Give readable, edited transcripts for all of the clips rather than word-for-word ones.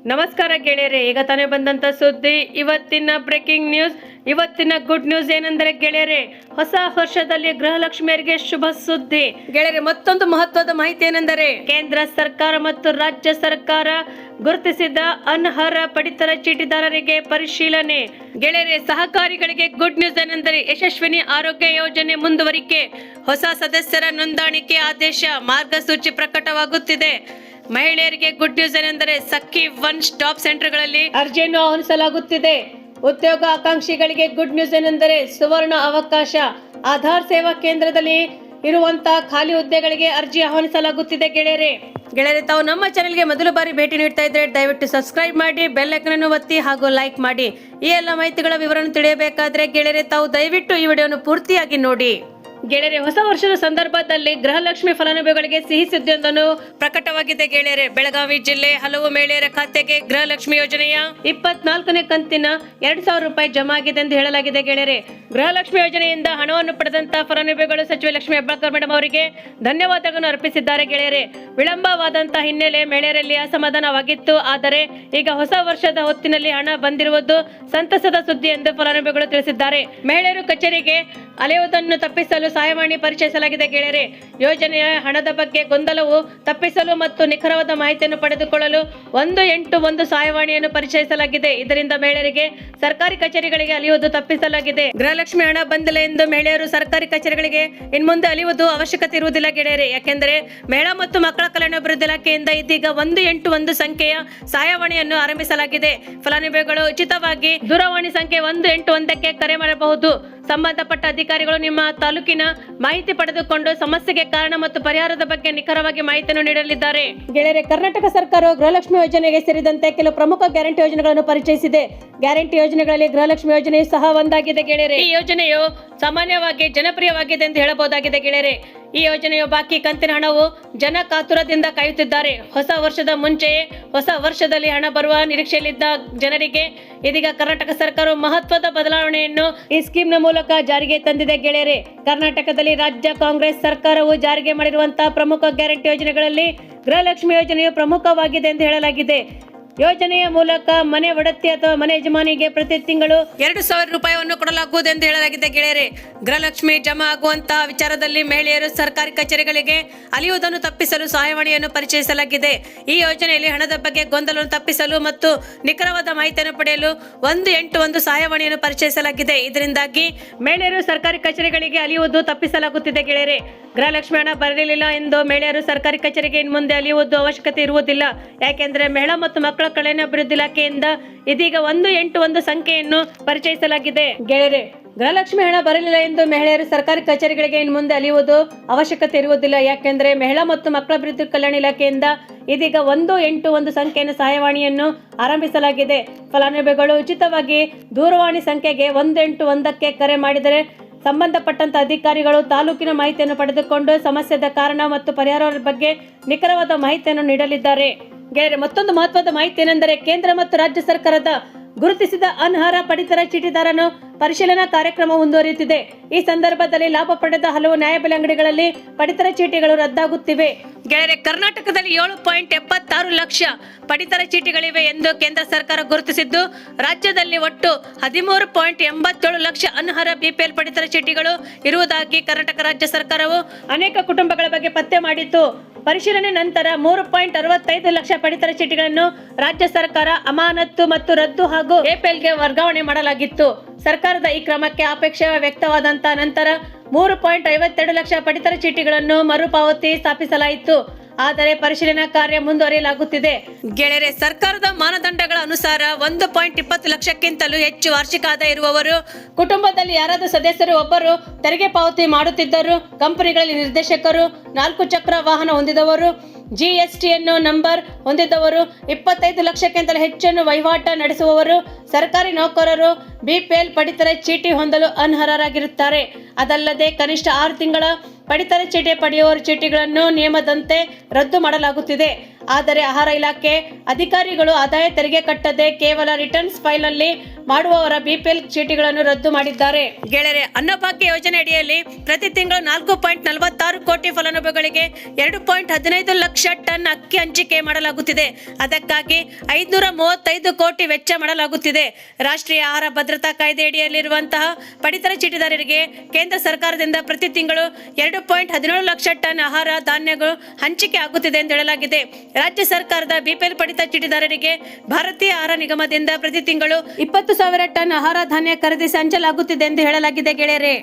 ನಮಸ್ಕಾರ ಗೆಳೆಯರೆ, ಈಗ ತಾನೇ ಬಂದಂತ ಸುದ್ದಿ, ಇವತ್ತಿನ ಬ್ರೇಕಿಂಗ್ ನ್ಯೂಸ್. ಇವತ್ತಿನ ಗುಡ್ ನ್ಯೂಸ್ ಏನೆಂದರೆ ಗೆಳೆಯರೆ, ಹೊಸ ವರ್ಷದಲ್ಲಿ ಗೃಹಲಕ್ಷ್ಮಿಯರಿಗೆ ಶುಭ ಸುದ್ದಿ. ಗೆಳೆಯರೆ, ಮತ್ತೊಂದು ಮಹತ್ವದ ಮಾಹಿತಿ ಏನೆಂದರೆ, ಕೇಂದ್ರ ಸರ್ಕಾರ ಮತ್ತು ರಾಜ್ಯ ಸರ್ಕಾರ ಗುರುತಿಸಿದ ಅನರ್ಹ ಪಡಿತರ ಚೀಟಿದಾರರಿಗೆ ಪರಿಶೀಲನೆ. ಗೆಳೆಯರೆ, ಸಹಕಾರಿಗಳಿಗೆ ಗುಡ್ ನ್ಯೂಸ್ ಏನೆಂದರೆ, ಯಶಸ್ವಿನಿ ಆರೋಗ್ಯ ಯೋಜನೆ ಮುಂದುವರಿಕೆ, ಹೊಸ ಸದಸ್ಯರ ನೋಂದಣಿಕೆ ಆದೇಶ, ಮಾರ್ಗಸೂಚಿ ಪ್ರಕಟವಾಗುತ್ತಿದೆ. ಮಹಿಳೆಯರಿಗೆ ಗುಡ್ ನ್ಯೂಸ್ ಏನೆಂದರೆ, ಸಖಿ ಒನ್ ಸ್ಟಾಪ್ ಸೆಂಟರ್ಗಳಲ್ಲಿ ಅರ್ಜಿಯನ್ನು ಆಹ್ವಾನಿಸಲಾಗುತ್ತಿದೆ. ಉದ್ಯೋಗ ಆಕಾಂಕ್ಷಿಗಳಿಗೆ ಗುಡ್ ನ್ಯೂಸ್ ಏನೆಂದರೆ, ಸುವರ್ಣ ಅವಕಾಶ, ಆಧಾರ್ ಸೇವಾ ಕೇಂದ್ರದಲ್ಲಿ ಇರುವಂತಹ ಖಾಲಿ ಹುದ್ದೆಗಳಿಗೆ ಅರ್ಜಿ ಆಹ್ವಾನಿಸಲಾಗುತ್ತಿದೆ. ಗೆಳೆಯರೆ, ತಾವು ನಮ್ಮ ಚಾನೆಲ್ಗೆ ಮೊದಲು ಬಾರಿ ಭೇಟಿ ನೀಡ್ತಾ ಇದ್ರೆ ದಯವಿಟ್ಟು ಸಬ್ಸ್ಕ್ರೈಬ್ ಮಾಡಿ, ಬೆಲ್ ಐಕಾನ್ ಅನ್ನು ಒತ್ತಿ ಹಾಗೂ ಲೈಕ್ ಮಾಡಿ. ಈ ಎಲ್ಲ ಮಾಹಿತಿಗಳ ವಿವರವನ್ನು ತಿಳಿಯಬೇಕಾದ್ರೆ ಗೆಳೆಯರೆ, ತಾವು ದಯವಿಟ್ಟು ಈ ವಿಡಿಯೋವನ್ನು ಪೂರ್ತಿಯಾಗಿ ನೋಡಿ. ಗೆಳೆಯರೆ, ಹೊಸ ವರ್ಷದ ಸಂದರ್ಭದಲ್ಲಿ ಗೃಹಲಕ್ಷ್ಮಿ ಫಲಾನುಭವಿಗಳಿಗೆ ಸಿಹಿ ಸುದ್ದಿಯೊಂದನ್ನು ಪ್ರಕಟವಾಗಿದೆ. ಗೆಳೆಯರೆ, ಬೆಳಗಾವಿ ಜಿಲ್ಲೆ ಹಲವು ಮಹಿಳೆಯರ ಖಾತೆಗೆ ಗೃಹಲಕ್ಷ್ಮಿ ಯೋಜನೆಯ 24ನೇ ಕಂತಿನ 2,000 ರೂಪಾಯಿ ಜಮಾ ಆಗಿದೆ ಎಂದು ಹೇಳಲಾಗಿದೆ. ಗೆಳೆಯರೆ, ಗೃಹಲಕ್ಷ್ಮಿ ಯೋಜನೆಯಿಂದ ಹಣವನ್ನು ಪಡೆದಂತಹ ಫಲಾನುಭವಿಗಳು ಸಚಿವೆ ಲಕ್ಷ್ಮಿ ಹೆಬ್ಬಾಳ್ಕರ್ ಮೇಡಮ್ ಅವರಿಗೆ ಧನ್ಯವಾದಗಳನ್ನು ಅರ್ಪಿಸಿದ್ದಾರೆ. ಗೆಳೆಯರೆ, ವಿಳಂಬವಾದಂತಹ ಹಿನ್ನೆಲೆ ಮಹಿಳೆಯರಲ್ಲಿ ಅಸಮಾಧಾನವಾಗಿತ್ತು. ಆದರೆ ಈಗ ಹೊಸ ವರ್ಷದ ಹೊತ್ತಿನಲ್ಲಿ ಹಣ ಬಂದಿರುವುದು ಸಂತಸದ ಸುದ್ದಿ ಎಂದು ಫಲಾನುಭವಿಗಳು ತಿಳಿಸಿದ್ದಾರೆ. ಮಹಿಳೆಯರು ಕಚೇರಿಗೆ ಅಲೆಯುವುದನ್ನು ತಪ್ಪಿಸಲು ಸಹಾಯವಾಣಿ ಪರಿಚಯಿಸಲಾಗಿದೆ. ಗೆಳೆಯರೆ, ಯೋಜನೆಯ ಹಣದ ಬಗ್ಗೆ ಗೊಂದಲವು ತಪ್ಪಿಸಲು ಮತ್ತು ನಿಖರವಾದ ಮಾಹಿತಿಯನ್ನು ಪಡೆದುಕೊಳ್ಳಲು 181 ಸಹಾಯವಾಣಿಯನ್ನು ಪರಿಚಯಿಸಲಾಗಿದೆ. ಇದರಿಂದ ಮಹಿಳೆಯರಿಗೆ ಸರ್ಕಾರಿ ಕಚೇರಿಗಳಿಗೆ ಅಲಿಯುವುದು ತಪ್ಪಿಸಲಾಗಿದೆ. ಗೃಹಲಕ್ಷ್ಮಿ ಹಣ ಬಂದಿಲ್ಲ ಎಂದು ಮಹಿಳೆಯರು ಸರ್ಕಾರಿ ಕಚೇರಿಗಳಿಗೆ ಇನ್ಮುಂದೆ ಅಲಿಯುವುದು ಅವಶ್ಯಕತೆ ಇರುವುದಿಲ್ಲ. ಗೆಳೆಯರೆ, ಯಾಕೆಂದರೆ ಮಹಿಳಾ ಮತ್ತು ಮಕ್ಕಳ ಕಲ್ಯಾಣಾಭಿವೃದ್ಧಿ ಇಲಾಖೆಯಿಂದ ಇದೀಗ 181 ಸಂಖ್ಯೆಯ ಸಹಾಯವಾಣಿಯನ್ನು ಆರಂಭಿಸಲಾಗಿದೆ. ಫಲಾನುಭವಿಗಳು ಉಚಿತವಾಗಿ ದೂರವಾಣಿ ಸಂಖ್ಯೆ 181ಕ್ಕೆ ಕರೆ ಮಾಡಬಹುದು. ಸಂಬಂಧಪಟ್ಟ ಅಧಿಕಾರಿಗಳು ನಿಮ್ಮ ತಾಲೂಕಿನ ಮಾಹಿತಿ ಪಡೆದುಕೊಂಡು ಸಮಸ್ಯೆಗೆ ಕಾರಣ ಮತ್ತು ಪರಿಹಾರದ ಬಗ್ಗೆ ನಿಖರವಾಗಿ ಮಾಹಿತಿಯನ್ನು ನೀಡಲಿದ್ದಾರೆ. ಗೆಳೆಯರೆ, ಕರ್ನಾಟಕ ಸರ್ಕಾರವು ಗೃಹಲಕ್ಷ್ಮಿ ಯೋಜನೆಗೆ ಸೇರಿದಂತೆ ಕೆಲವು ಪ್ರಮುಖ ಗ್ಯಾರಂಟಿ ಯೋಜನೆಗಳನ್ನು ಪರಿಚಯಿಸಿದೆ. ಗ್ಯಾರಂಟಿ ಯೋಜನೆಗಳಲ್ಲಿ ಗೃಹಲಕ್ಷ್ಮಿ ಯೋಜನೆಯು ಸಹ ಒಂದಾಗಿದೆ. ಗೆಳೆಯರೆ, ಈ ಯೋಜನೆಯು ಸಾಮಾನ್ಯವಾಗಿ ಜನಪ್ರಿಯವಾಗಿದೆ ಎಂದು ಹೇಳಬಹುದಾಗಿದೆ. ಗೆಳೆಯರೆ, ಈ ಯೋಜನೆಯು ಬಾಕಿ ಕಂತಿನ ಹಣವು ಜನ ಕಾತುರದಿಂದ ಕಾಯುತ್ತಿದ್ದಾರೆ. ಹೊಸ ವರ್ಷದ ಮುಂಚೆಯೇ ಹೊಸ ವರ್ಷದಲ್ಲಿ ಹಣ ಬರುವ ನಿರೀಕ್ಷೆಯಲ್ಲಿದ್ದ ಜನರಿಗೆ ಇದೀಗ ಕರ್ನಾಟಕ ಸರ್ಕಾರವು ಮಹತ್ವದ ಬದಲಾವಣೆಯನ್ನು ಈ ಸ್ಕೀಮ್ನ ಮೂಲಕ ಜಾರಿಗೆ ತಂದಿದೆ. ಗೆಳೆಯರೆ, ಕರ್ನಾಟಕದಲ್ಲಿ ರಾಜ್ಯ ಕಾಂಗ್ರೆಸ್ ಸರ್ಕಾರವು ಜಾರಿಗೆ ಮಾಡಿರುವಂತಹ ಪ್ರಮುಖ ಗ್ಯಾರಂಟಿ ಯೋಜನೆಗಳಲ್ಲಿ ಗೃಹಲಕ್ಷ್ಮಿ ಯೋಜನೆಯು ಪ್ರಮುಖವಾಗಿದೆ ಎಂದು ಹೇಳಲಾಗಿದೆ. ಯೋಜನೆಯ ಮೂಲಕ ಮನೆ ಒಡತಿ ಅಥವಾ ಮನೆ ಯಜಮಾನಿಗೆ ಪ್ರತಿ ತಿಂಗಳು 2,000 ರೂಪಾಯಿಯನ್ನು ಕೊಡಲಾಗುವುದು ಎಂದು ಹೇಳಲಾಗಿದೆ. ಗೆಳೆಯರೆ, ಗೃಹಲಕ್ಷ್ಮಿ ಜಮಾ ಆಗುವಂತಹ ವಿಚಾರದಲ್ಲಿ ಮಹಿಳೆಯರು ಸರ್ಕಾರಿ ಕಚೇರಿಗಳಿಗೆ ಅಲಿಯುವುದನ್ನು ತಪ್ಪಿಸಲು ಸಹಾಯವಾಣಿಯನ್ನು ಪರಿಚಯಿಸಲಾಗಿದೆ. ಈ ಯೋಜನೆಯಲ್ಲಿ ಹಣದ ಬಗ್ಗೆ ಗೊಂದಲವನ್ನು ತಪ್ಪಿಸಲು ಮತ್ತು ನಿಖರವಾದ ಮಾಹಿತಿಯನ್ನು ಪಡೆಯಲು 181 ಸಹಾಯವಾಣಿಯನ್ನು ಪರಿಚಯಿಸಲಾಗಿದೆ. ಇದರಿಂದಾಗಿ ಮಹಿಳೆಯರು ಸರ್ಕಾರಿ ಕಚೇರಿಗಳಿಗೆ ಅಲಿಯುವುದು ತಪ್ಪಿಸಲಾಗುತ್ತಿದೆ. ಗೆಳೆಯರೆ, ಗೃಹಲಕ್ಷ್ಮಿ ಹಣ ಬರಲಿಲ್ಲ ಎಂದು ಮಹಿಳೆಯರು ಸರ್ಕಾರಿ ಕಚೇರಿಗೆ ಇನ್ಮುಂದೆ ಅಲಿಯುವುದು ಅವಶ್ಯಕತೆ ಇರುವುದಿಲ್ಲ. ಯಾಕೆಂದರೆ ಮಹಿಳಾ ಮತ್ತು ಮಕ್ಕಳ ಕಲ್ಯಾಣಾಭಿವೃದ್ಧಿ ಇಲಾಖೆಯಿಂದ ಇದೀಗ 181 ಸಂಖ್ಯೆಯನ್ನು ಪರಿಚಯಿಸಲಾಗಿದೆ. ಗೆಳೆಯರೆ, ಗೃಹಲಕ್ಷ್ಮಿ ಹಣ ಬರಲಿಲ್ಲ ಎಂದು ಮಹಿಳೆಯರು ಸರ್ಕಾರಿ ಕಚೇರಿಗಳಿಗೆ ಇನ್ಮುಂದೆ ಅಲಿಯುವುದು ಅವಶ್ಯಕತೆ ಇರುವುದಿಲ್ಲ. ಯಾಕೆಂದರೆ ಮಹಿಳಾ ಮತ್ತು ಮಕ್ಕಳ ಅಭಿವೃದ್ಧಿ ಕಲ್ಯಾಣ ಇಲಾಖೆಯಿಂದ ಇದೀಗ 181 ಸಂಖ್ಯೆಯನ್ನು ಸಹಾಯವಾಣಿಯನ್ನು ಆರಂಭಿಸಲಾಗಿದೆ. ಫಲಾನುಭವಿಗಳು ಉಚಿತವಾಗಿ ದೂರವಾಣಿ ಸಂಖ್ಯೆಗೆ 181ಕ್ಕೆ ಕರೆ ಮಾಡಿದರೆ ಸಂಬಂಧಪಟ್ಟಂತ ಅಧಿಕಾರಿಗಳು ತಾಲೂಕಿನ ಮಾಹಿತಿಯನ್ನು ಪಡೆದುಕೊಂಡು ಸಮಸ್ಯೆದ ಕಾರಣ ಮತ್ತು ಪರಿಹಾರದ ಬಗ್ಗೆ ನಿಖರವಾದ ಮಾಹಿತಿಯನ್ನು ನೀಡಲಿದ್ದಾರೆ. ಗೆಳೆಯರೆ, ಮತ್ತೊಂದು ಮಹತ್ವದ ಮಾಹಿತಿ ಏನೆಂದರೆ, ಕೇಂದ್ರ ಮತ್ತು ರಾಜ್ಯ ಸರ್ಕಾರದ ಗುರುತಿಸಿದ ಅನರ್ಹ ಪಡಿತರ ಚೀಟಿದಾರನ ಪರಿಶೀಲನಾ ಕಾರ್ಯಕ್ರಮ ಮುಂದುವರಿಯುತ್ತಿದೆ. ಈ ಸಂದರ್ಭದಲ್ಲಿ ಲಾಭ ಪಡೆದ ಹಲವು ನ್ಯಾಯಬೆಲೆ ಅಂಗಡಿಗಳಲ್ಲಿ ಪಡಿತರ ಚೀಟಿಗಳು ರದ್ದಾಗುತ್ತಿವೆ. ಗೆಳೆಯರೆ, ಕರ್ನಾಟಕದಲ್ಲಿ 7.76 ಲಕ್ಷ ಪಡಿತರ ಚೀಟಿಗಳಿವೆ ಎಂದು ಕೇಂದ್ರ ಸರ್ಕಾರ ಗುರುತಿಸಿದ್ದು, ರಾಜ್ಯದಲ್ಲಿ ಒಟ್ಟು 13.87 ಲಕ್ಷ ಅನರ್ಹ ಬಿಪಿಎಲ್ ಪಡಿತರ ಚೀಟಿಗಳು ಇರುವುದಾಗಿ ಕರ್ನಾಟಕ ರಾಜ್ಯ ಸರ್ಕಾರವು ಅನೇಕ ಕುಟುಂಬಗಳ ಬಗ್ಗೆ ಪತ್ತೆ ಮಾಡಿತ್ತು. ಪರಿಶೀಲನೆ ನಂತರ 3.65 ಲಕ್ಷ ಪಡಿತರ ಚೀಟಿಗಳನ್ನು ರಾಜ್ಯ ಸರ್ಕಾರ ಅಮಾನತು ಮತ್ತು ರದ್ದು ಹಾಗೂ ಎಪಿಎಲ್ಗೆ ವರ್ಗಾವಣೆ ಮಾಡಲಾಗಿತ್ತು. ಸರ್ಕಾರದ ಈ ಕ್ರಮಕ್ಕೆ ಆಪೇಕ್ಷೆ ವ್ಯಕ್ತವಾದಂತ ನಂತರ 3.52 ಲಕ್ಷ ಪಡಿತರ ಚೀಟಿಗಳನ್ನು ಮರುಪಾವತಿ ಸ್ಥಾಪಿಸಲಾಯಿತು. ಆದರೆ ಪರಿಶೀಲನಾ ಕಾರ್ಯ ಮುಂದುವರಿಯಲಾಗುತ್ತಿದೆ. ಗೆಳೆಯರೆ, ಸರ್ಕಾರದ ಮಾನದಂಡಗಳ ಅನುಸಾರ 1.20 ಲಕ್ಷಕ್ಕಿಂತಲೂ ಹೆಚ್ಚು ವಾರ್ಷಿಕ ಆದಾಯ ಇರುವವರು, ಕುಟುಂಬದಲ್ಲಿ ಯಾರಾದರೂ ಸದಸ್ಯರು ಒಬ್ಬರು ತೆರಿಗೆ ಪಾವತಿ ಮಾಡುತ್ತಿದ್ದರು, ಕಂಪನಿಗಳಲ್ಲಿ ನಿರ್ದೇಶಕರು, 4 ಚಕ್ರ ವಾಹನ ಹೊಂದಿದವರು, ಜಿಎಸ್ಟಿಯನ್ನು ನಂಬರ್ ಹೊಂದಿದ್ದವರು, 25 ಲಕ್ಷಕ್ಕಿಂತಲೂ ಹೆಚ್ಚನ್ನು ವಹಿವಾಟ ನಡೆಸುವವರು, ಸರ್ಕಾರಿ ನೌಕರರು ಬಿಪಿಎಲ್ ಪಡಿತರ ಚೀಟಿ ಹೊಂದಲು ಅನರ್ಹರಾಗಿರುತ್ತಾರೆ. ಅದಲ್ಲದೆ ಕನಿಷ್ಠ 6 ತಿಂಗಳ ಪಡಿತರ ಚೀಟಿ ಪಡೆಯುವವರ ಚೀಟಿಗಳನ್ನು ನಿಯಮದಂತೆ ರದ್ದು ಮಾಡಲಾಗುತ್ತಿದೆ. ಆದರೆ ಆಹಾರ ಇಲಾಖೆ ಅಧಿಕಾರಿಗಳು ಆದಾಯ ತೆರಿಗೆ ಕಟ್ಟದೆ ಕೇವಲ ರಿಟರ್ನ್ಸ್ ಫೈಲ್ ಅಲ್ಲಿ ಮಾಡುವವರ ಬಿಪಿಎಲ್ ಚೀಟಿಗಳನ್ನು ರದ್ದು ಮಾಡಿದ್ದಾರೆ. ಗೆಳೆಯರೆ, ಅನ್ನಭಾಗ್ಯ ಯೋಜನೆ ಅಡಿಯಲ್ಲಿ ಪ್ರತಿ ತಿಂಗಳು 4.46 ಕೋಟಿ ಫಲಾನುಭವಿಗಳಿಗೆ 2.15 ಲಕ್ಷ ಟನ್ ಅಕ್ಕಿ ಹಂಚಿಕೆ ಮಾಡಲಾಗುತ್ತಿದೆ. ಅದಕ್ಕಾಗಿ 535 ಕೋಟಿ ವೆಚ್ಚ ಮಾಡಲಾಗುತ್ತಿದೆ. ರಾಷ್ಟ್ರೀಯ ಆಹಾರ ಭದ್ರತಾ ಕಾಯ್ದೆ ಅಡಿಯಲ್ಲಿರುವಂತಹ ಪಡಿತರ ಚೀಟಿದಾರರಿಗೆ ಕೇಂದ್ರ ಸರ್ಕಾರದಿಂದ ಪ್ರತಿ ತಿಂಗಳು 2.17 ಲಕ್ಷ ಟನ್ ಆಹಾರ ಧಾನ್ಯಗಳು ಹಂಚಿಕೆ ಆಗುತ್ತಿದೆ ಎಂದು ಹೇಳಲಾಗಿದೆ. ರಾಜ್ಯ ಸರ್ಕಾರದ ಬಿಪಿಎಲ್ ಪಡಿತರ ಚೀಟಿದಾರರಿಗೆ ಭಾರತೀಯ ಆಹಾರ ನಿಗಮದಿಂದ ಪ್ರತಿ ತಿಂಗಳು 20,000 ಟನ್ ಆಹಾರ ಧಾನ್ಯ ಖರೀದಿಸಿ ಹಂಚಲಾಗುತ್ತಿದೆ ಎಂದು ಹೇಳಲಾಗಿದೆ. ಗೆಳೆಯರೆ,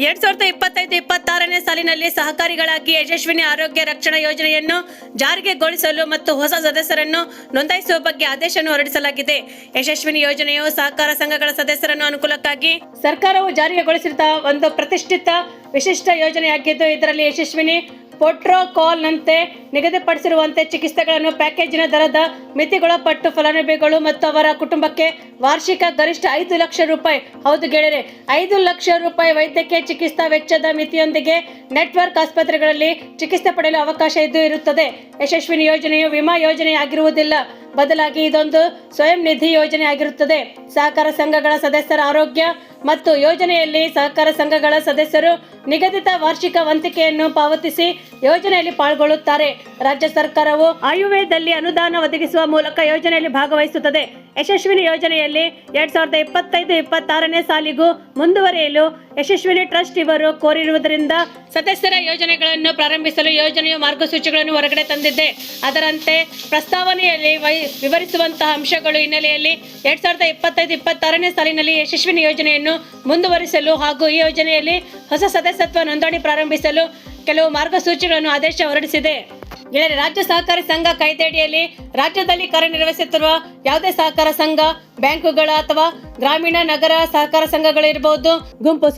2025-26ನೇ ಸಾಲಿನಲ್ಲಿ ಸಹಕಾರಿಗಳಾಗಿ ಯಶಸ್ವಿನಿ ಆರೋಗ್ಯ ರಕ್ಷಣಾ ಯೋಜನೆಯನ್ನು ಜಾರಿಗೆಗೊಳಿಸಲು ಮತ್ತು ಹೊಸ ಸದಸ್ಯರನ್ನು ನೋಂದಾಯಿಸುವ ಬಗ್ಗೆ ಆದೇಶವನ್ನು ಹೊರಡಿಸಲಾಗಿದೆ. ಯಶಸ್ವಿನಿ ಯೋಜನೆಯು ಸಹಕಾರ ಸಂಘಗಳ ಸದಸ್ಯರನ್ನು ಅನುಕೂಲಕ್ಕಾಗಿ ಸರ್ಕಾರವು ಜಾರಿಗೆಗೊಳಿಸಿದ ಒಂದು ಪ್ರತಿಷ್ಠಿತ ವಿಶಿಷ್ಟ ಯೋಜನೆಯಾಗಿದ್ದು, ಇದರಲ್ಲಿ ಯಶಸ್ವಿನಿ ಪ್ರೋಟೋಕಾಲ್ನಂತೆ ನಿಗದಿಪಡಿಸಿರುವಂತೆ ಚಿಕಿತ್ಸೆಗಳನ್ನು ಪ್ಯಾಕೇಜಿನ ದರದ ಮಿತಿಗೊಳಪಟ್ಟು ಫಲಾನುಭವಿಗಳು ಮತ್ತು ಅವರ ಕುಟುಂಬಕ್ಕೆ ವಾರ್ಷಿಕ ಗರಿಷ್ಠ 5 ಲಕ್ಷ ರೂಪಾಯಿ, ಹೌದು ಗೆಳೆಯರೆ, 5 ಲಕ್ಷ ರೂಪಾಯಿ ವೈದ್ಯಕೀಯ ಚಿಕಿತ್ಸಾ ವೆಚ್ಚದ ಮಿತಿಯೊಂದಿಗೆ ನೆಟ್ವರ್ಕ್ ಆಸ್ಪತ್ರೆಗಳಲ್ಲಿ ಚಿಕಿತ್ಸೆ ಪಡೆಯಲು ಅವಕಾಶ ಇರುತ್ತದೆ. ಯಶಸ್ವಿನಿ ಯೋಜನೆಯು ವಿಮಾ ಯೋಜನೆಯಾಗಿರುವುದಿಲ್ಲ, ಬದಲಾಗಿ ಇದೊಂದು ಸ್ವಯಂ ನಿಧಿ ಯೋಜನೆ ಆಗಿರುತ್ತದೆ. ಸಹಕಾರ ಸಂಘಗಳ ಸದಸ್ಯರ ಆರೋಗ್ಯ ಮತ್ತು ಯೋಜನೆಯಲ್ಲಿ ಸಹಕಾರ ಸಂಘಗಳ ಸದಸ್ಯರು ನಿಗದಿತ ವಾರ್ಷಿಕ ವಂತಿಕೆಯನ್ನು ಪಾವತಿಸಿ ಯೋಜನೆಯಲ್ಲಿ ಪಾಲ್ಗೊಳ್ಳುತ್ತಾರೆ. ರಾಜ್ಯ ಸರ್ಕಾರವು ಆಯುರ್ವೇದದಲ್ಲಿ ಅನುದಾನ ಒದಗಿಸುವ ಮೂಲಕ ಯೋಜನೆಯಲ್ಲಿ ಭಾಗವಹಿಸುತ್ತದೆ. ಯಶಸ್ವಿನಿ ಯೋಜನೆಯಲ್ಲಿ 2025-26ನೇ ಸಾಲಿಗೂ ಮುಂದುವರಿಯಲು ಯಶಸ್ವಿನಿ ಟ್ರಸ್ಟ್ ಇವರು ಕೋರಿರುವುದರಿಂದ ಸದಸ್ಯರ ಯೋಜನೆಗಳನ್ನು ಪ್ರಾರಂಭಿಸಲು ಯೋಜನೆಯು ಮಾರ್ಗಸೂಚಿಗಳನ್ನು ಹೊರಗಡೆ ತಂದಿದೆ. ಅದರಂತೆ ಪ್ರಸ್ತಾವನೆಯಲ್ಲಿ ವಿವರಿಸುವಂತಹ ಅಂಶಗಳು ಹಿನ್ನೆಲೆಯಲ್ಲಿ 2025-26ನೇ ಸಾಲಿನಲ್ಲಿ ಯಶಸ್ವಿನಿ ಯೋಜನೆಯನ್ನು ಮುಂದುವರಿಸಲು ಹಾಗೂ ಈ ಯೋಜನೆಯಲ್ಲಿ ಹೊಸ ಸದಸ್ಯತ್ವ ನೋಂದಣಿ ಪ್ರಾರಂಭಿಸಲು ಕೆಲವು ಮಾರ್ಗಸೂಚಿಗಳನ್ನು ಆದೇಶ ಹೊರಡಿಸಿದೆ. ಗೆಳೆಯರೆ, ರಾಜ್ಯ ಸಹಕಾರಿ ಸಂಘ ಕಾಯ್ದೆಯಡಿಯಲ್ಲಿ ರಾಜ್ಯದಲ್ಲಿ ಕಾರ್ಯನಿರ್ವಹಿಸುತ್ತಿರುವ ಯಾವುದೇ ಸಹಕಾರ ಸಂಘ, ಬ್ಯಾಂಕುಗಳ ಅಥವಾ ಗ್ರಾಮೀಣ ನಗರ ಸಹಕಾರ ಸಂಘಗಳಿರಬಹುದು, ಗುಂಪು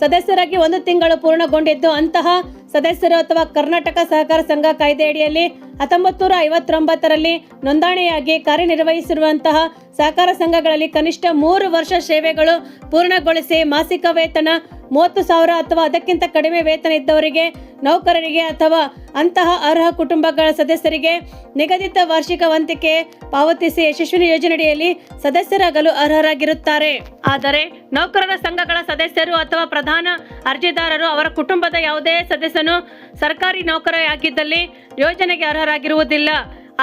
ಸದಸ್ಯರಾಗಿ 1 ತಿಂಗಳು ಪೂರ್ಣಗೊಂಡಿದ್ದು ಅಂತಹ ಸದಸ್ಯರು ಅಥವಾ ಕರ್ನಾಟಕ ಸಹಕಾರ ಸಂಘ ಕಾಯ್ದೆಯಡಿಯಲ್ಲಿ 1959ರಲ್ಲಿ ನೋಂದಣಿಯಾಗಿ ಕಾರ್ಯನಿರ್ವಹಿಸಿರುವಂತಹ ಸಹಕಾರ ಸಂಘಗಳಲ್ಲಿ ಕನಿಷ್ಠ 3 ವರ್ಷ ಸೇವೆಗಳು ಪೂರ್ಣಗೊಳಿಸಿ ಮಾಸಿಕ ವೇತನ 30,000 ಅಥವಾ ಅದಕ್ಕಿಂತ ಕಡಿಮೆ ವೇತನ ಇದ್ದವರಿಗೆ, ನೌಕರರಿಗೆ ಅಥವಾ ಅಂತಹ ಅರ್ಹ ಕುಟುಂಬಗಳ ಸದಸ್ಯರಿಗೆ ನಿಗದಿತ ವಾರ್ಷಿಕ ವಂತಿಕೆ ಪಾವತಿಸಿ ಯಶಸ್ವಿನಿ ಯೋಜನೆಯಡಿಯಲ್ಲಿ ಸದಸ್ಯರಾಗಲು ಅರ್ಹರಾಗಿರುತ್ತಾರೆ. ಆದರೆ ನೌಕರರ ಸಂಘಗಳ ಸದಸ್ಯರು ಅಥವಾ ಪ್ರಧಾನ ಅರ್ಜಿದಾರರು ಅವರ ಕುಟುಂಬದ ಯಾವುದೇ ಸದಸ್ಯನು ಸರ್ಕಾರಿ ನೌಕರರಾಗಿದ್ದಲ್ಲಿ ಯೋಜನೆಗೆ ಅರ್ಹರಾಗಿರುವುದಿಲ್ಲ.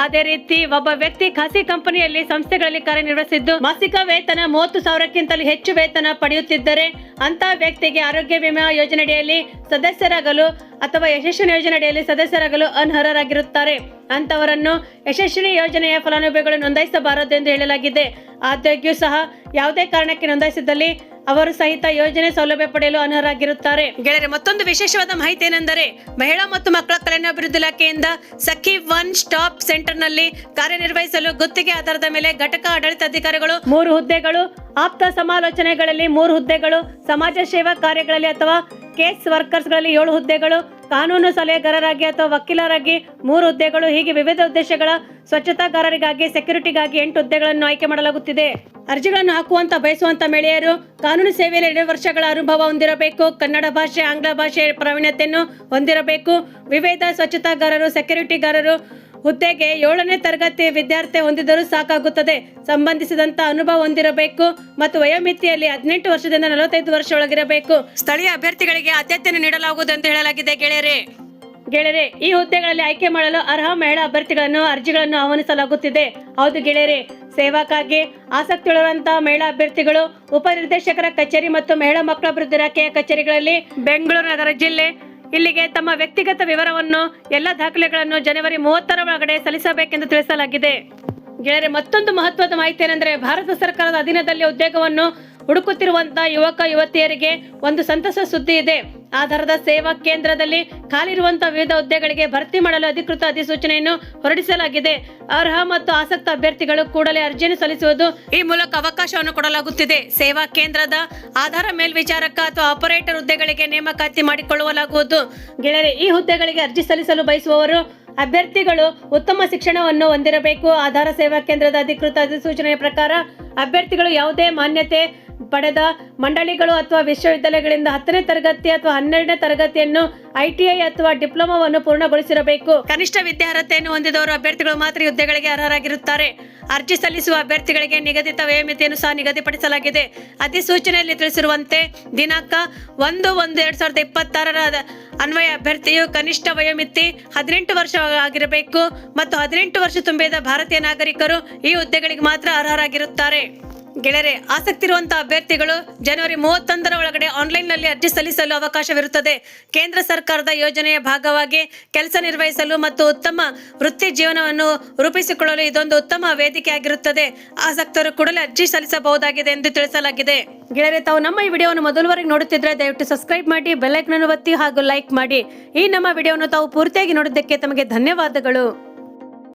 ಅದೇ ರೀತಿ ಒಬ್ಬ ವ್ಯಕ್ತಿ ಖಾಸಗಿ ಕಂಪನಿಯಲ್ಲಿ ಸಂಸ್ಥೆಗಳಲ್ಲಿ ಕಾರ್ಯನಿರ್ವಹಿಸಿದ್ದು ಮಾಸಿಕ ವೇತನ 30,000ಕ್ಕಿಂತಲೂ ಹೆಚ್ಚು ವೇತನ ಪಡೆಯುತ್ತಿದ್ದರೆ ಅಂತಹ ವ್ಯಕ್ತಿಗೆ ಆರೋಗ್ಯ ವಿಮಾ ಯೋಜನೆಯಡಿಯಲ್ಲಿ ಸದಸ್ಯರಾಗಲು ಅಥವಾ ಯಶಸ್ವಿನಿ ಯೋಜನೆಯಡಿಯಲ್ಲಿ ಸದಸ್ಯರಾಗಲು ಅನರ್ಹರಾಗಿರುತ್ತಾರೆ. ಅಂತವರನ್ನು ಯಶಸ್ವಿನಿ ಯೋಜನೆಯ ಫಲಾನುಭವಿಗಳು ನೋಂದಾಯಿಸಬಾರದು ಎಂದು ಹೇಳಲಾಗಿದೆ. ಆದಾಗ್ಯೂ ಸಹ ಯಾವುದೇ ಕಾರಣಕ್ಕೆ ನೋಂದಾಯಿಸಿದಲ್ಲಿ ಅವರು ಸಹಿತ ಯೋಜನೆ ಸೌಲಭ್ಯ ಪಡೆಯಲು ಅನರ್ಹರಾಗಿರುತ್ತಾರೆ. ಗೆಳೆಯರೆ, ಮತ್ತೊಂದು ವಿಶೇಷವಾದ ಮಾಹಿತಿ ಏನೆಂದರೆ ಮಹಿಳಾ ಮತ್ತು ಮಕ್ಕಳ ಕಲ್ಯಾಣ ಅಭಿವೃದ್ಧಿ ಇಲಾಖೆಯಿಂದ ಸಖಿ ಒನ್ ಸ್ಟಾಪ್ ಸೆಂಟರ್ನಲ್ಲಿ ಕಾರ್ಯನಿರ್ವಹಿಸಲು ಗುತ್ತಿಗೆ ಆಧಾರದ ಮೇಲೆ ಘಟಕ ಆಡಳಿತಾಧಿಕಾರಿಗಳು 3 ಹುದ್ದೆಗಳು, ಆಪ್ತ ಸಮಾಲೋಚನೆಗಳಲ್ಲಿ 3 ಹುದ್ದೆಗಳು, ಸಮಾಜ ಸೇವಾ ಕಾರ್ಯಗಳಲ್ಲಿ ಅಥವಾ ಕೇಸ್ ವರ್ಕರ್ಸ್ಗಳಲ್ಲಿ 7 ಹುದ್ದೆಗಳು, ಕಾನೂನು ಸಲಹೆಗಾರರಾಗಿ ಅಥವಾ ವಕೀಲರಾಗಿ 3 ಹುದ್ದೆಗಳು, ಹೀಗೆ ವಿವಿಧ ಉದ್ದೇಶಗಳ ಸ್ವಚ್ಛತಾಗಾರರಿಗಾಗಿ ಸೆಕ್ಯೂರಿಟಿಗಾಗಿ 8 ಹುದ್ದೆಗಳನ್ನು ಆಯ್ಕೆ ಮಾಡಲಾಗುತ್ತಿದೆ. ಅರ್ಜಿಗಳನ್ನು ಹಾಕುವಂತ ಬಯಸುವಂತ ಮಹಿಳೆಯರು ಕಾನೂನು ಸೇವೆಯಲ್ಲಿ 2 ವರ್ಷಗಳ ಅನುಭವ ಹೊಂದಿರಬೇಕು, ಕನ್ನಡ ಭಾಷೆ, ಆಂಗ್ಲ ಭಾಷೆ ಪ್ರಾವೀಣ್ಯತೆಯನ್ನು ಹೊಂದಿರಬೇಕು. ವಿವಿಧ ಸ್ವಚ್ಛತಾಗಾರರು, ಸೆಕ್ಯೂರಿಟಿಗಾರರು ಹುದ್ದೆಗೆ 7ನೇ ತರಗತಿ ವಿದ್ಯಾರ್ಥಿ ಹೊಂದಿದರೂ ಸಾಕಾಗುತ್ತದೆ. ಸಂಬಂಧಿಸಿದಂತ ಅನುಭವ ಹೊಂದಿರಬೇಕು ಮತ್ತು ವಯೋಮಿತಿಯಲ್ಲಿ 18 ವರ್ಷದಿಂದ 45 ವರ್ಷ ಒಳಗಿರಬೇಕು. ಸ್ಥಳೀಯ ಅಭ್ಯರ್ಥಿಗಳಿಗೆ ಆದ್ಯತೆಯನ್ನು ನೀಡಲಾಗುವುದು ಎಂದು ಹೇಳಲಾಗಿದೆ. ಗೆಳೆಯರೆ, ಈ ಹುದ್ದೆಗಳಲ್ಲಿ ಆಯ್ಕೆ ಮಾಡಲು ಅರ್ಹ ಮಹಿಳಾ ಅಭ್ಯರ್ಥಿಗಳನ್ನು ಅರ್ಜಿಗಳನ್ನು ಆಹ್ವಾನಿಸಲಾಗುತ್ತಿದೆ. ಹೌದು ಗೆಳೆಯರೆ, ಸೇವಾಕ್ಕಾಗಿ ಆಸಕ್ತಿಯುಳ್ಳಂತಹ ಮಹಿಳಾ ಅಭ್ಯರ್ಥಿಗಳು ಉಪನಿರ್ದೇಶಕರ ಕಚೇರಿ ಮತ್ತು ಮಹಿಳಾ ಮಕ್ಕಳ ಅಭಿವೃದ್ಧಿ ಇಲಾಖೆಯ ಕಚೇರಿಗಳಲ್ಲಿ ಬೆಂಗಳೂರು ನಗರ ಜಿಲ್ಲೆ ಇಲ್ಲಿಗೆ ತಮ್ಮ ವ್ಯಕ್ತಿಗತ ವಿವರವನ್ನು ಎಲ್ಲ ದಾಖಲೆಗಳನ್ನು ಜನವರಿ 30ರ ಒಳಗಡೆ ಸಲ್ಲಿಸಬೇಕೆಂದು ತಿಳಿಸಲಾಗಿದೆ. ಗೆಳೆಯರೆ, ಮತ್ತೊಂದು ಮಹತ್ವದ ಮಾಹಿತಿ ಏನೆಂದರೆ ಭಾರತ ಸರ್ಕಾರದ ಅಧೀನದಲ್ಲಿ ಉದ್ಯೋಗವನ್ನು ಹುಡುಕುತ್ತಿರುವಂತಹ ಯುವಕ ಯುವತಿಯರಿಗೆ ಒಂದು ಸಂತಸ ಸುದ್ದಿ ಇದೆ. ಆಧಾರದ ಸೇವಾ ಕೇಂದ್ರದಲ್ಲಿ ಖಾಲಿರುವಂತಹ ವಿವಿಧ ಹುದ್ದೆಗಳಿಗೆ ಭರ್ತಿ ಮಾಡಲು ಅಧಿಕೃತ ಅಧಿಸೂಚನೆಯನ್ನು ಹೊರಡಿಸಲಾಗಿದೆ. ಅರ್ಹ ಮತ್ತು ಆಸಕ್ತ ಅಭ್ಯರ್ಥಿಗಳು ಕೂಡಲೇ ಅರ್ಜಿಯನ್ನು ಸಲ್ಲಿಸುವುದು ಈ ಮೂಲಕ ಅವಕಾಶವನ್ನು ಕೊಡಲಾಗುತ್ತಿದೆ. ಸೇವಾ ಕೇಂದ್ರದ ಆಧಾರ ಮೇಲ್ವಿಚಾರಕ ಅಥವಾ ಆಪರೇಟರ್ ಹುದ್ದೆಗಳಿಗೆ ನೇಮಕಾತಿ ಮಾಡಿಕೊಳ್ಳಲಾಗುವುದು. ಗೆಳೆಯರೆ, ಈ ಹುದ್ದೆಗಳಿಗೆ ಅರ್ಜಿ ಸಲ್ಲಿಸಲು ಬಯಸುವವರು ಅಭ್ಯರ್ಥಿಗಳು ಉತ್ತಮ ಶಿಕ್ಷಣವನ್ನು ಹೊಂದಿರಬೇಕು. ಆಧಾರ ಸೇವಾ ಕೇಂದ್ರದ ಅಧಿಕೃತ ಅಧಿಸೂಚನೆಯ ಪ್ರಕಾರ ಅಭ್ಯರ್ಥಿಗಳು ಯಾವುದೇ ಮಾನ್ಯತೆ ಪಡೆದ ಮಂಡಳಿಗಳು ಅಥವಾ ವಿಶ್ವವಿದ್ಯಾಲಯಗಳಿಂದ 10ನೇ ತರಗತಿ ಅಥವಾ 12ನೇ ತರಗತಿಯನ್ನು ITI ಅಥವಾ ಡಿಪ್ಲೊಮಾವನ್ನು ಪೂರ್ಣಗೊಳಿಸಿರಬೇಕು. ಕನಿಷ್ಠ ವಿದ್ಯಾರ್ಹತೆಯನ್ನು ಹೊಂದಿದವರು ಅಭ್ಯರ್ಥಿಗಳು ಮಾತ್ರ ಈ ಹುದ್ದೆಗಳಿಗೆ ಅರ್ಹರಾಗಿರುತ್ತಾರೆ. ಅರ್ಜಿ ಸಲ್ಲಿಸುವ ಅಭ್ಯರ್ಥಿಗಳಿಗೆ ನಿಗದಿತ ವಯೋಮಿತಿಯನ್ನು ಸಹ ನಿಗದಿಪಡಿಸಲಾಗಿದೆ. ಅಧಿಸೂಚನೆಯಲ್ಲಿ ತಿಳಿಸಿರುವಂತೆ ದಿನಾಂಕ 1/1/2026 ಅನ್ವಯ ಅಭ್ಯರ್ಥಿಯು ಕನಿಷ್ಠ ವಯೋಮಿತಿ 18 ವರ್ಷ ಆಗಿರಬೇಕು ಮತ್ತು 18 ವರ್ಷ ತುಂಬಿದ ಭಾರತೀಯ ನಾಗರಿಕರು ಈ ಹುದ್ದೆಗಳಿಗೆ ಮಾತ್ರ ಅರ್ಹರಾಗಿರುತ್ತಾರೆ. ಗೆಳೆಯರೆ, ಆಸಕ್ತಿ ಇರುವಂತಹ ಅಭ್ಯರ್ಥಿಗಳು ಜನವರಿ 31 ಒಳಗಡೆ ಆನ್ಲೈನ್ನಲ್ಲಿ ಅರ್ಜಿ ಸಲ್ಲಿಸಲು ಅವಕಾಶವಿರುತ್ತದೆ. ಕೇಂದ್ರ ಸರ್ಕಾರದ ಯೋಜನೆಯ ಭಾಗವಾಗಿ ಕೆಲಸ ನಿರ್ವಹಿಸಲು ಮತ್ತು ಉತ್ತಮ ವೃತ್ತಿ ಜೀವನವನ್ನು ರೂಪಿಸಿಕೊಳ್ಳಲು ಇದೊಂದು ಉತ್ತಮ ವೇದಿಕೆ ಆಗಿರುತ್ತದೆ. ಆಸಕ್ತರು ಕೂಡಲೇ ಅರ್ಜಿ ಸಲ್ಲಿಸಬಹುದಾಗಿದೆ ಎಂದು ತಿಳಿಸಲಾಗಿದೆ. ಗೆಳೆಯರೆ, ತಾವು ನಮ್ಮ ಈ ವಿಡಿಯೋವನ್ನು ಮೊದಲವರೆಗೆ ನೋಡುತ್ತಿದ್ದರೆ ದಯವಿಟ್ಟು ಸಬ್ಸ್ಕ್ರೈಬ್ ಮಾಡಿ, ಬೆಲ್ ಐಕಾನ್ ಅನ್ನು ಒತ್ತಿ ಹಾಗೂ ಲೈಕ್ ಮಾಡಿ. ಈ ನಮ್ಮ ವಿಡಿಯೋವನ್ನು ತಾವು ಪೂರ್ತಿಯಾಗಿ ನೋಡಿದ್ದಕ್ಕೆ ತಮಗೆ ಧನ್ಯವಾದಗಳು.